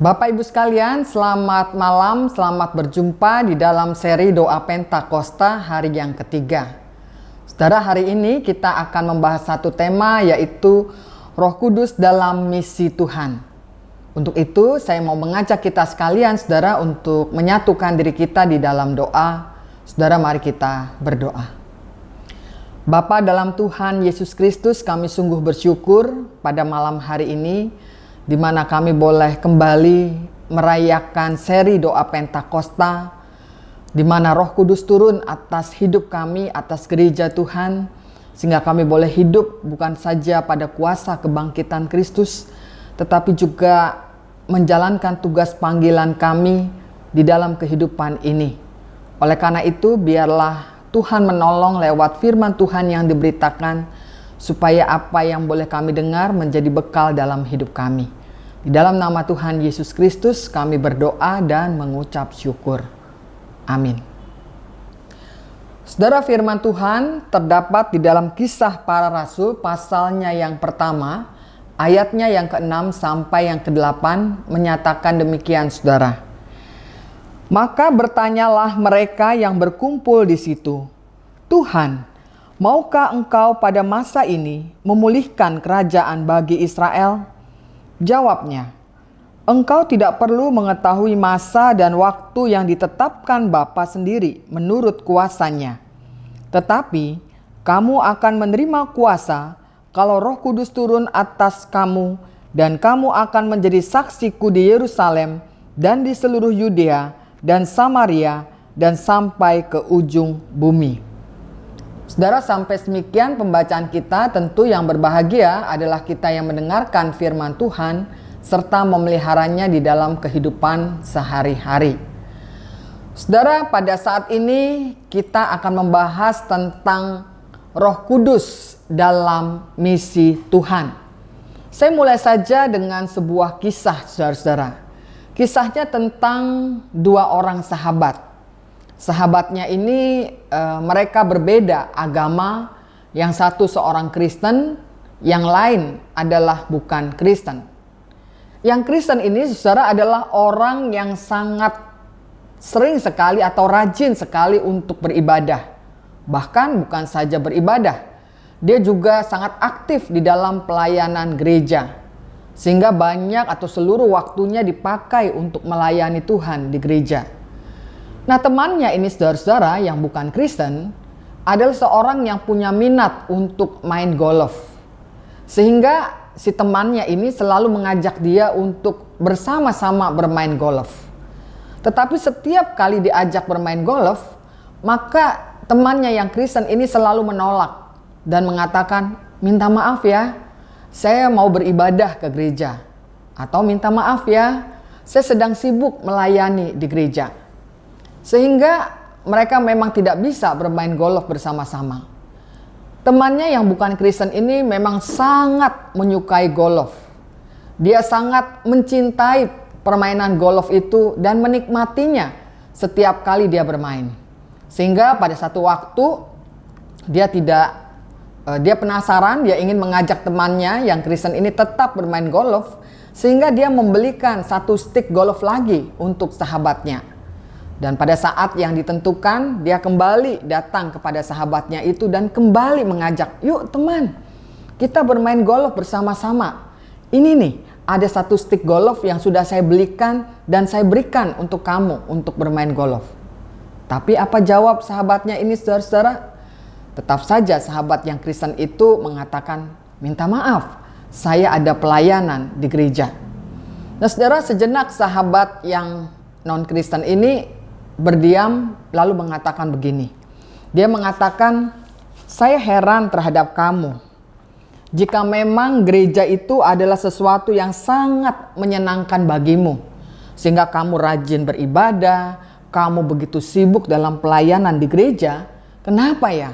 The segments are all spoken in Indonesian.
Bapak Ibu sekalian, selamat malam, selamat berjumpa di dalam seri doa Pentakosta hari yang ketiga. Saudara, hari ini kita akan membahas satu tema, yaitu Roh Kudus dalam misi Tuhan. Untuk itu, saya mau mengajak kita sekalian, saudara, untuk menyatukan diri kita di dalam doa. Saudara, mari kita berdoa. Bapa dalam Tuhan Yesus Kristus, kami sungguh bersyukur pada malam hari ini, di mana kami boleh kembali merayakan seri doa Pentakosta, di mana Roh Kudus turun atas hidup kami, atas gereja Tuhan, sehingga kami boleh hidup bukan saja pada kuasa kebangkitan Kristus, tetapi juga menjalankan tugas panggilan kami di dalam kehidupan ini. Oleh karena itu, biarlah Tuhan menolong lewat firman Tuhan yang diberitakan, supaya apa yang boleh kami dengar menjadi bekal dalam hidup kami. Di dalam nama Tuhan Yesus Kristus kami berdoa dan mengucap syukur. Amin. Saudara, firman Tuhan terdapat di dalam Kisah Para Rasul pasalnya yang pertama, ayatnya yang ke-6 sampai yang ke-8 menyatakan demikian, saudara. Maka bertanyalah mereka yang berkumpul di situ, Tuhan, maukah Engkau pada masa ini memulihkan kerajaan bagi Israel? Jawabnya, Engkau tidak perlu mengetahui masa dan waktu yang ditetapkan Bapa sendiri menurut kuasanya. Tetapi kamu akan menerima kuasa kalau Roh Kudus turun atas kamu, dan kamu akan menjadi saksiku di Yerusalem dan di seluruh Yudea dan Samaria dan sampai ke ujung bumi. Saudara, sampai demikian pembacaan kita. Tentu yang berbahagia adalah kita yang mendengarkan firman Tuhan serta memeliharanya di dalam kehidupan sehari-hari. Saudara, pada saat ini kita akan membahas tentang Roh Kudus dalam misi Tuhan. Saya mulai saja dengan sebuah kisah, saudara-saudara. Kisahnya tentang dua orang sahabat. Sahabatnya ini mereka berbeda agama, yang satu seorang Kristen, yang lain adalah bukan Kristen. Yang Kristen ini, saudara, adalah orang yang sangat sering sekali atau rajin sekali untuk beribadah. Bahkan bukan saja beribadah, dia juga sangat aktif di dalam pelayanan gereja. Sehingga banyak atau seluruh waktunya dipakai untuk melayani Tuhan di gereja. Nah, temannya ini, saudara-saudara, yang bukan Kristen adalah seorang yang punya minat untuk main golf. Sehingga si temannya ini selalu mengajak dia untuk bersama-sama bermain golf. Tetapi setiap kali diajak bermain golf, maka temannya yang Kristen ini selalu menolak dan mengatakan, minta maaf ya, saya mau beribadah ke gereja. Atau minta maaf ya, saya sedang sibuk melayani di gereja. Sehingga mereka memang tidak bisa bermain golf bersama-sama. Temannya yang bukan Kristen ini memang sangat menyukai golf. Dia sangat mencintai permainan golf itu dan menikmatinya setiap kali dia bermain. Sehingga pada satu waktu dia penasaran, dia ingin mengajak temannya yang Kristen ini tetap bermain golf, sehingga dia membelikan satu stick golf lagi untuk sahabatnya. Dan pada saat yang ditentukan, dia kembali datang kepada sahabatnya itu dan kembali mengajak, yuk teman, kita bermain golf bersama-sama. Ini nih, ada satu stick golf yang sudah saya belikan dan saya berikan untuk kamu untuk bermain golf. Tapi apa jawab sahabatnya ini, saudara-saudara? Tetap saja sahabat yang Kristen itu mengatakan, minta maaf, saya ada pelayanan di gereja. Nah, saudara, sejenak sahabat yang non-Kristen ini berdiam lalu mengatakan begini. Dia mengatakan, saya heran terhadap kamu. Jika memang gereja itu adalah sesuatu yang sangat menyenangkan bagimu, sehingga kamu rajin beribadah, kamu begitu sibuk dalam pelayanan di gereja, kenapa ya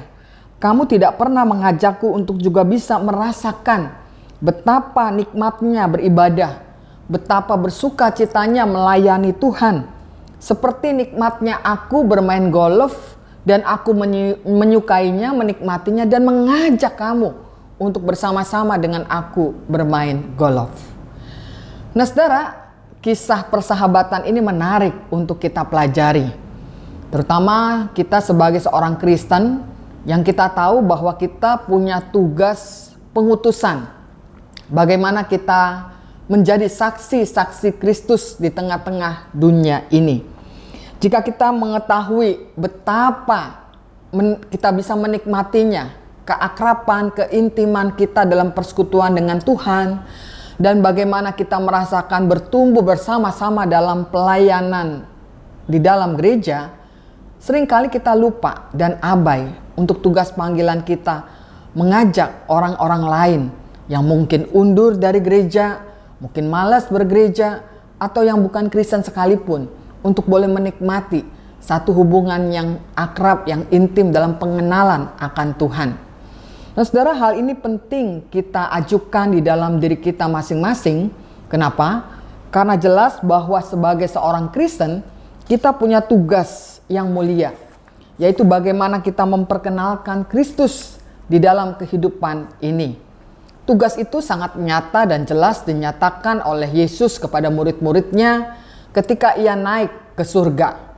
kamu tidak pernah mengajakku untuk juga bisa merasakan betapa nikmatnya beribadah, betapa bersukacitanya melayani Tuhan, seperti nikmatnya aku bermain golf dan aku menyukainya, menikmatinya dan mengajak kamu untuk bersama-sama dengan aku bermain golf. Nah, saudara, kisah persahabatan ini menarik untuk kita pelajari. Terutama kita sebagai seorang Kristen yang kita tahu bahwa kita punya tugas pengutusan. Bagaimana kita menjadi saksi-saksi Kristus di tengah-tengah dunia ini. Jika kita mengetahui betapa kita bisa menikmatinya, keakraban, keintiman kita dalam persekutuan dengan Tuhan, dan bagaimana kita merasakan bertumbuh bersama-sama dalam pelayanan di dalam gereja, seringkali kita lupa dan abai untuk tugas panggilan kita mengajak orang-orang lain yang mungkin undur dari gereja, mungkin malas bergereja, atau yang bukan Kristen sekalipun, untuk boleh menikmati satu hubungan yang akrab, yang intim dalam pengenalan akan Tuhan. Nah saudara, hal ini penting kita ajukan di dalam diri kita masing-masing. Kenapa? Karena jelas bahwa sebagai seorang Kristen, kita punya tugas yang mulia, yaitu bagaimana kita memperkenalkan Kristus di dalam kehidupan ini. Tugas itu sangat nyata dan jelas dinyatakan oleh Yesus kepada murid-muridnya ketika ia naik ke surga.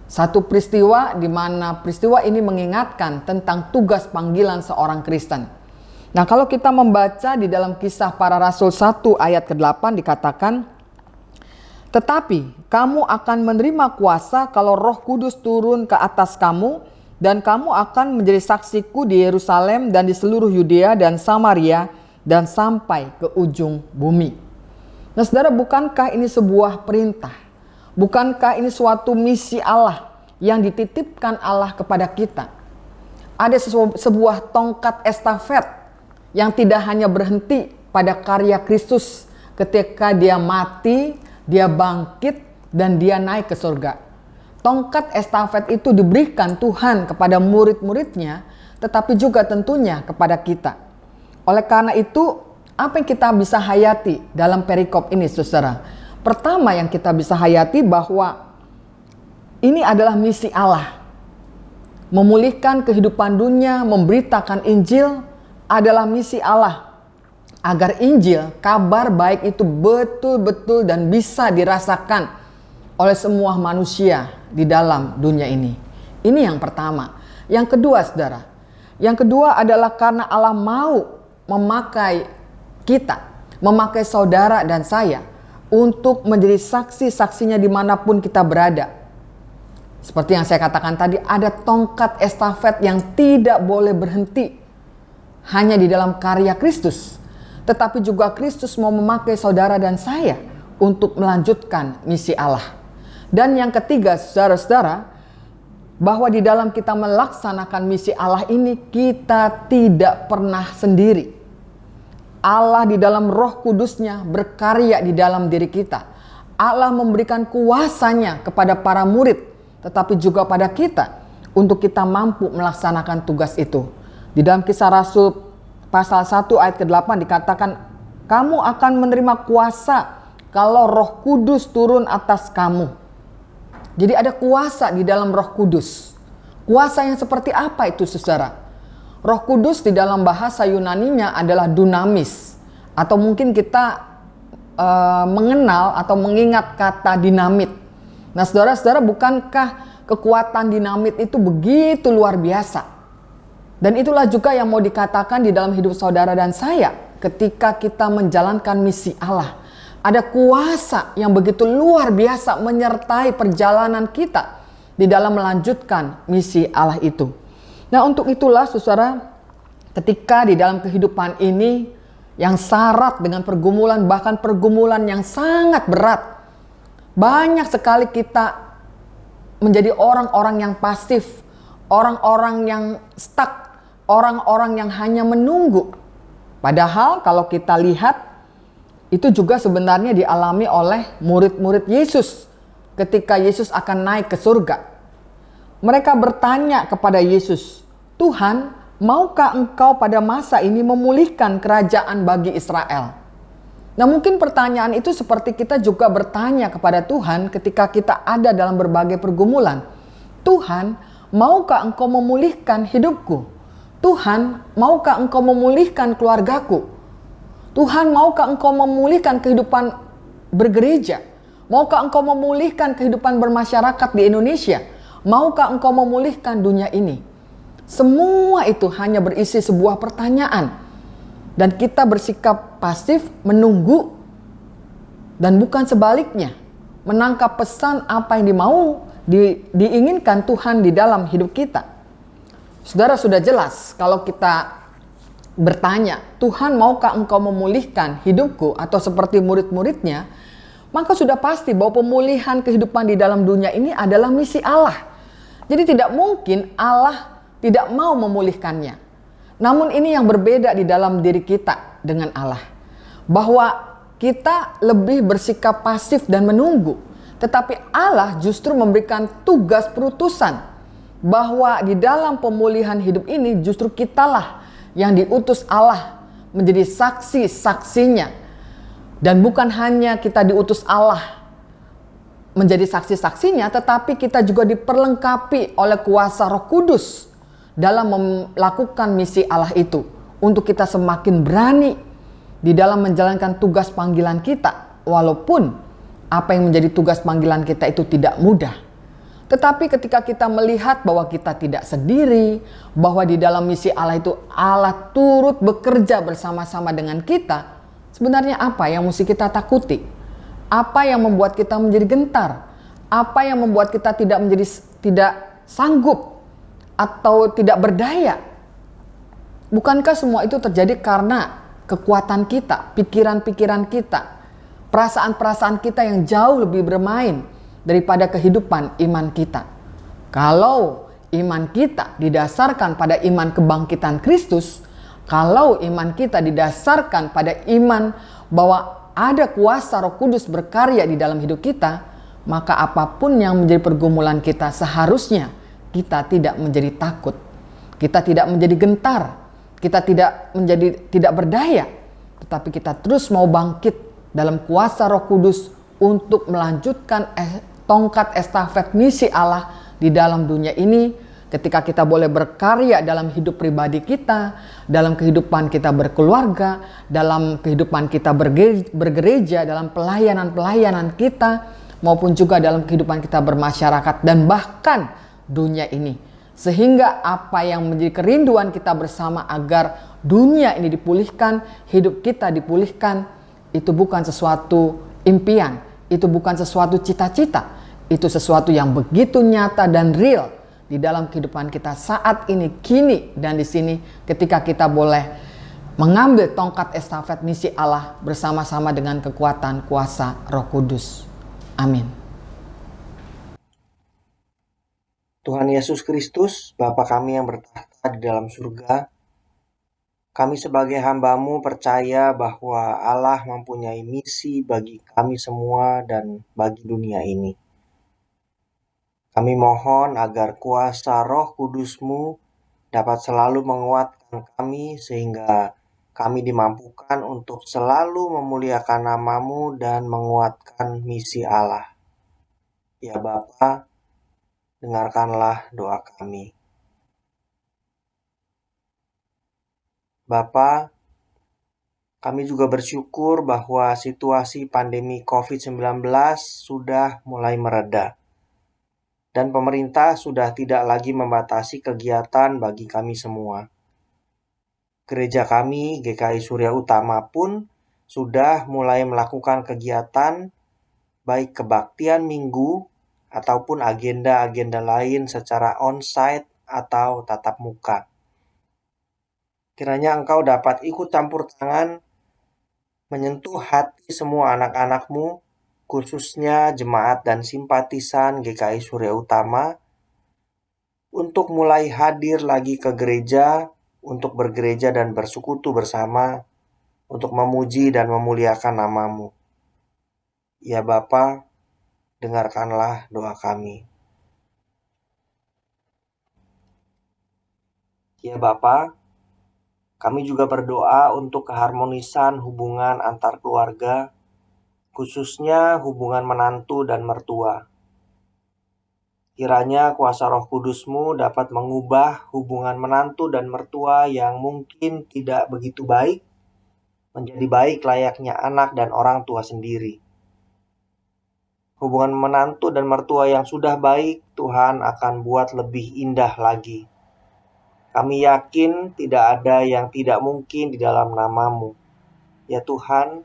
Satu peristiwa di mana peristiwa ini mengingatkan tentang tugas panggilan seorang Kristen. Nah, kalau kita membaca di dalam Kisah Para Rasul 1 ayat ke-8 dikatakan, "Tetapi kamu akan menerima kuasa kalau Roh Kudus turun ke atas kamu, dan kamu akan menjadi saksiku di Yerusalem dan di seluruh Yudea dan Samaria dan sampai ke ujung bumi." Nah saudara, bukankah ini sebuah perintah? Bukankah ini suatu misi Allah yang dititipkan Allah kepada kita? Ada sebuah tongkat estafet yang tidak hanya berhenti pada karya Kristus ketika dia mati, dia bangkit, dan dia naik ke surga. Tongkat estafet itu diberikan Tuhan kepada murid-muridnya, tetapi juga tentunya kepada kita. Oleh karena itu, apa yang kita bisa hayati dalam perikop ini, saudara? Pertama yang kita bisa hayati bahwa ini adalah misi Allah. Memulihkan kehidupan dunia, memberitakan Injil adalah misi Allah. Agar Injil, kabar baik itu betul-betul dan bisa dirasakan oleh semua manusia di dalam dunia ini. Ini yang pertama. Yang kedua, saudara. Yang kedua adalah karena Allah mau memakai kita, memakai saudara dan saya untuk menjadi saksi-saksinya dimanapun kita berada. Seperti yang saya katakan tadi, ada tongkat estafet yang tidak boleh berhenti hanya di dalam karya Kristus, tetapi juga Kristus mau memakai saudara dan saya untuk melanjutkan misi Allah. Dan yang ketiga, saudara-saudara, bahwa di dalam kita melaksanakan misi Allah ini, kita tidak pernah sendiri. Allah di dalam Roh Kudusnya berkarya di dalam diri kita. Allah memberikan kuasanya kepada para murid, tetapi juga pada kita untuk kita mampu melaksanakan tugas itu. Di dalam Kisah Rasul pasal 1 ayat ke-8 dikatakan, "Kamu akan menerima kuasa kalau Roh Kudus turun atas kamu." Jadi ada kuasa di dalam Roh Kudus. Kuasa yang seperti apa itu, saudara? Roh Kudus di dalam bahasa Yunaninya adalah dunamis, atau mungkin kita mengenal atau mengingat kata dinamit. Nah saudara-saudara, bukankah kekuatan dinamit itu begitu luar biasa? Dan itulah juga yang mau dikatakan di dalam hidup saudara dan saya ketika kita menjalankan misi Allah. Ada kuasa yang begitu luar biasa menyertai perjalanan kita di dalam melanjutkan misi Allah itu. Nah untuk itulah saudara, ketika di dalam kehidupan ini yang syarat dengan pergumulan, bahkan pergumulan yang sangat berat, banyak sekali kita menjadi orang-orang yang pasif, orang-orang yang stuck, orang-orang yang hanya menunggu. Padahal kalau kita lihat, itu juga sebenarnya dialami oleh murid-murid Yesus ketika Yesus akan naik ke surga. Mereka bertanya kepada Yesus, "Tuhan, maukah engkau pada masa ini memulihkan kerajaan bagi Israel?" Nah mungkin pertanyaan itu seperti kita juga bertanya kepada Tuhan ketika kita ada dalam berbagai pergumulan. "Tuhan, maukah engkau memulihkan hidupku? Tuhan, maukah engkau memulihkan keluargaku? Tuhan, maukah engkau memulihkan kehidupan bergereja? Maukah engkau memulihkan kehidupan bermasyarakat di Indonesia? Maukah engkau memulihkan dunia ini? Semua itu hanya berisi sebuah pertanyaan. Dan kita bersikap pasif menunggu dan bukan sebaliknya. Menangkap pesan apa yang diinginkan Tuhan di dalam hidup kita. Saudara, sudah jelas kalau kita bertanya, Tuhan maukah engkau memulihkan hidupku atau seperti murid-muridnya? Maka sudah pasti bahwa pemulihan kehidupan di dalam dunia ini adalah misi Allah. Jadi tidak mungkin Allah tidak mau memulihkannya. Namun ini yang berbeda di dalam diri kita dengan Allah. Bahwa kita lebih bersikap pasif dan menunggu. Tetapi Allah justru memberikan tugas perutusan. Bahwa di dalam pemulihan hidup ini justru kitalah yang diutus Allah menjadi saksi-saksinya. Dan bukan hanya kita diutus Allah menjadi saksi-saksinya, tetapi kita juga diperlengkapi oleh kuasa Roh Kudus dalam melakukan misi Allah itu. Untuk kita semakin berani di dalam menjalankan tugas panggilan kita. Walaupun apa yang menjadi tugas panggilan kita itu tidak mudah. Tetapi ketika kita melihat bahwa kita tidak sendiri, bahwa di dalam misi Allah itu Allah turut bekerja bersama-sama dengan kita, sebenarnya apa yang mesti kita takuti? Apa yang membuat kita menjadi gentar? Apa yang membuat kita tidak sanggup atau tidak berdaya? Bukankah semua itu terjadi karena kekuatan kita, pikiran-pikiran kita, perasaan-perasaan kita yang jauh lebih bermain daripada kehidupan iman kita? Kalau iman kita didasarkan pada iman kebangkitan Kristus, kalau iman kita didasarkan pada iman bahwa ada kuasa Roh Kudus berkarya di dalam hidup kita, maka apapun yang menjadi pergumulan kita seharusnya kita tidak menjadi takut. Kita tidak menjadi gentar. Kita tidak berdaya. Tetapi kita terus mau bangkit dalam kuasa Roh Kudus untuk melanjutkan tongkat estafet misi Allah di dalam dunia ini, ketika kita boleh berkarya dalam hidup pribadi kita, dalam kehidupan kita berkeluarga, dalam kehidupan kita bergereja, dalam pelayanan-pelayanan kita, maupun juga dalam kehidupan kita bermasyarakat dan bahkan dunia ini. Sehingga apa yang menjadi kerinduan kita bersama agar dunia ini dipulihkan, hidup kita dipulihkan, itu bukan sesuatu impian, itu bukan sesuatu cita-cita, itu sesuatu yang begitu nyata dan real di dalam kehidupan kita saat ini, kini, dan di sini, ketika kita boleh mengambil tongkat estafet misi Allah bersama-sama dengan kekuatan kuasa Roh Kudus. Amin. Tuhan Yesus Kristus, Bapa kami yang bertahta di dalam surga, kami sebagai hamba-Mu percaya bahwa Allah mempunyai misi bagi kami semua dan bagi dunia ini. Kami mohon agar kuasa Roh Kudus-Mu dapat selalu menguatkan kami sehingga kami dimampukan untuk selalu memuliakan nama-Mu dan menguatkan misi Allah. Ya Bapa, dengarkanlah doa kami. Bapa, kami juga bersyukur bahwa situasi pandemi COVID-19 sudah mulai mereda. Dan pemerintah sudah tidak lagi membatasi kegiatan bagi kami semua. Gereja kami, GKI Surya Utama pun sudah mulai melakukan kegiatan baik kebaktian minggu ataupun agenda-agenda lain secara on-site atau tatap muka. Kiranya Engkau dapat ikut campur tangan menyentuh hati semua anak-anak-Mu, khususnya jemaat dan simpatisan GKI Surya Utama, untuk mulai hadir lagi ke gereja, untuk bergereja dan bersekutu bersama, untuk memuji dan memuliakan nama-Mu. Ya Bapa, dengarkanlah doa kami. Ya Bapa, kami juga berdoa untuk keharmonisan hubungan antar keluarga, khususnya hubungan menantu dan mertua. Kiranya kuasa Roh Kudus-Mu dapat mengubah hubungan menantu dan mertua yang mungkin tidak begitu baik, menjadi baik layaknya anak dan orang tua sendiri. Hubungan menantu dan mertua yang sudah baik, Tuhan akan buat lebih indah lagi. Kami yakin tidak ada yang tidak mungkin di dalam nama-Mu. Ya Tuhan,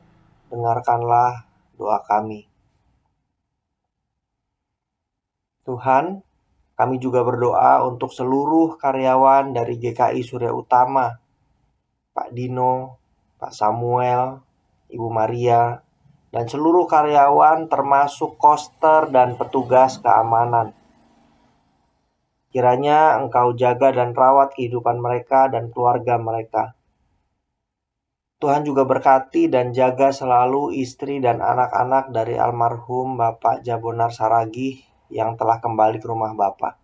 dengarkanlah doa kami. Tuhan, kami juga berdoa untuk seluruh karyawan dari GKI Surya Utama, Pak Dino, Pak Samuel, Ibu Maria, dan seluruh karyawan termasuk koster dan petugas keamanan. Kiranya Engkau jaga dan rawat kehidupan mereka dan keluarga mereka. Tuhan juga berkati dan jaga selalu istri dan anak-anak dari almarhum Bapak Jabonar Saragih yang telah kembali ke rumah Bapak.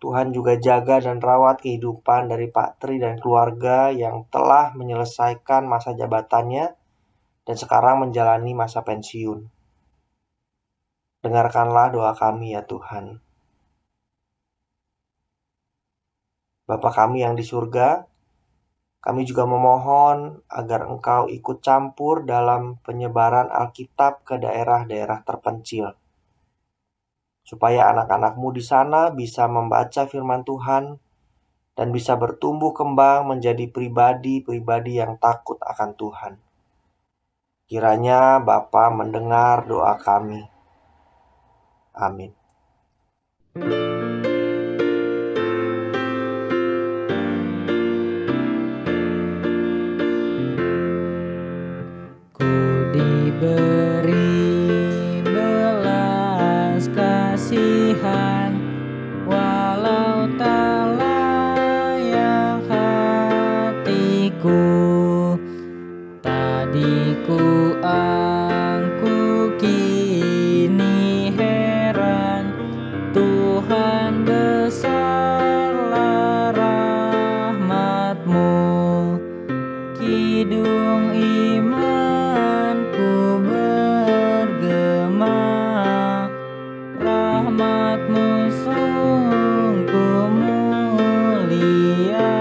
Tuhan juga jaga dan rawat kehidupan dari Pak Tri dan keluarga yang telah menyelesaikan masa jabatannya dan sekarang menjalani masa pensiun. Dengarkanlah doa kami ya Tuhan. Bapa kami yang di surga, kami juga memohon agar Engkau ikut campur dalam penyebaran Alkitab ke daerah-daerah terpencil, supaya anak-anak-Mu di sana bisa membaca firman Tuhan dan bisa bertumbuh kembang menjadi pribadi-pribadi yang takut akan Tuhan. Kiranya Bapa mendengar doa kami. Amin. Ku diberi belas kasihan, walau tak layak hatiku. Tadiku aku kini heran, Tuhan besarlah rahmat-Mu. Kidung imanku bergema, rahmat-Mu sungguh mulia.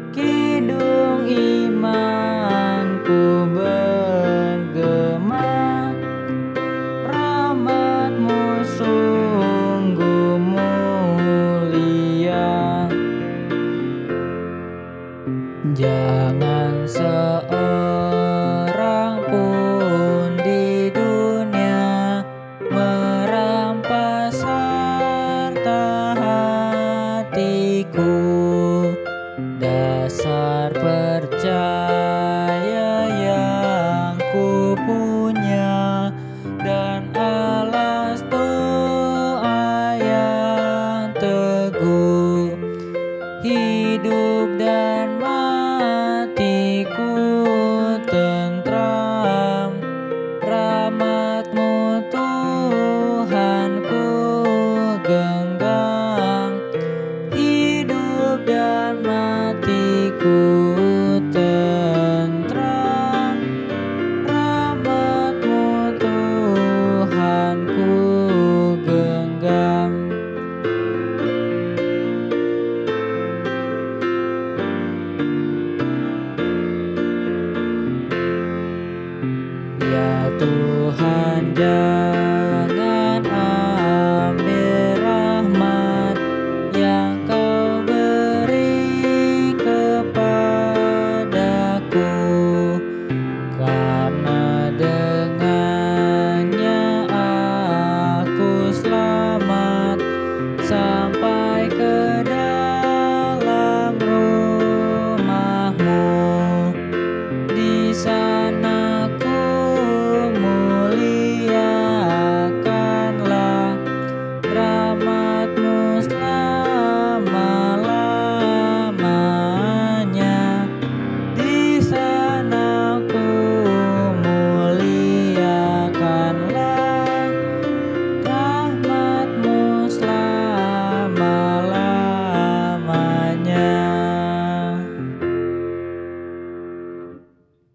Kidung imanku bergema, rahmat-Mu sungguh mulia. Jangan seorang pun di dunia merampas harta hatiku. Dasar percaya